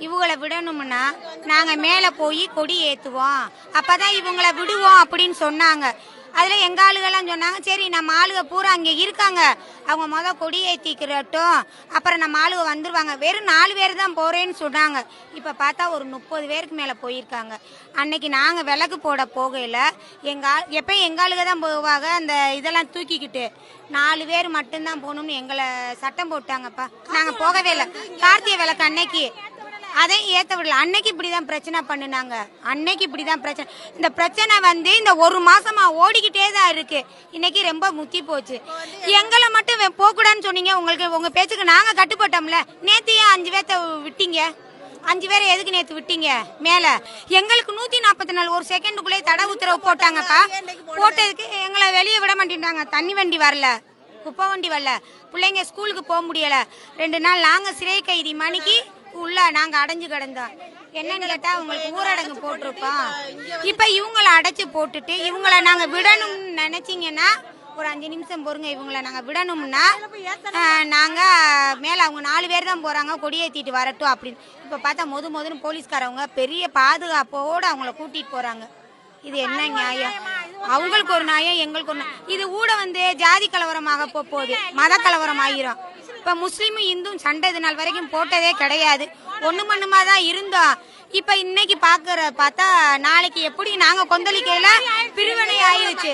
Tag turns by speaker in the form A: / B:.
A: இவங்களை விடணும்னா நாங்க மேல போய் கொடி ஏத்துவோம், அப்பதான் இவங்களை விடுவோம் அப்படின்னு சொன்னாங்க. அதுல எங்க ஆளுகெல்லாம் சொன்னாங்க, சரி நம்ம ஆளுக பூரா அங்க இருக்காங்க, அவங்க கொடி ஏத்திக்கிறட்டும், அப்புறம் நம்ம ஆளுக வந்துருவாங்க. வெறும் 4 பேர் தான் போறேன்னு சொன்னாங்க. இப்ப பார்த்தா ஒரு 30 பேருக்கு மேல போயிருக்காங்க. அன்னைக்கு நாங்க விளக்கு போட போகையில எப்பயும் எங்க ஆளுக தான் போவாங்க. அந்த இதெல்லாம் தூக்கிக்கிட்டு 4 பேர் மட்டும்தான் போகணும்னு எங்களை சட்டம் போட்டாங்கப்பா. நாங்க போகவே இல்லை. கார்த்திகை விளக்கு அன்னைக்கு அதையும் ஏத்த விடல. அன்னைக்கு இப்படிதான் பிரச்சனை பண்ணுனாங்க. அன்னைக்கு இப்படிதான் பிரச்சனை. இந்த பிரச்சனை இந்த 1 மாசமா ஓடிக்கிட்டே தான் இருக்கு. இன்னைக்கு ரொம்ப முத்தி போச்சு. எங்களை மட்டும் போகக்கூடாதுன்னு சொன்னீங்க. உங்க பேச்சுக்கு நாங்க கட்டுப்பட்டோம்ல. நேத்து ஏன் 5 பேர்த்த விட்டீங்க? 5 பேரை எதுக்கு நேத்து விட்டீங்க? மேல எங்களுக்கு 144 ஒரு செகண்டுக்குள்ளே தடை உத்தரவு போட்டாங்கப்பா. போட்டதுக்கு எங்களை வெளியே விட மாட்டேன்ட்டாங்க. தண்ணி வண்டி வரல, குப்பை வண்டி வரல, பிள்ளைங்க ஸ்கூலுக்கு போக முடியல. 2 நாள் நாங்க சிறை கைதி மணிக்கு உள்ள நாங்க அடைஞ்சு கிடந்தோம். என்னன்னு கேட்டா உங்களுக்கு ஊரடங்கு போட்டிருப்போம். இப்ப இவங்களை அடைச்சு போட்டுட்டு இவங்களை நாங்க விடணும்னு நினைச்சீங்கன்னா ஒரு 5 நிமிஷம் பொறுங்க. இவங்களை நாங்க விடணும்னா நாங்க மேல அவங்க 4 பேர் தான் போறாங்க, கொடியேத்திட்டு வரட்டும் அப்படின்னு. இப்ப பார்த்தா மொதன்னு போலீஸ்காரவங்க பெரிய பாதுகாப்போட அவங்கள கூட்டிட்டு போறாங்க. இது என்ன நியாயம்? அவங்களுக்கு ஒரு நியாயம், எங்களுக்கு ஒரு நியாயம். இது கூட ஜாதி கலவரமாக போகுது, மத கலவரம் ஆகிரும். இப்ப முஸ்லீமும் இந்தும் சண்டை இது நாள் வரைக்கும் போட்டதே கிடையாது. ஒண்ணு மண்ணுமா தான் இருந்தோம். இப்ப இன்னைக்கு பார்த்தா நாளைக்கு எப்படி நாங்க கொந்தளிக்கையில பிரிவினை ஆயிருச்சு.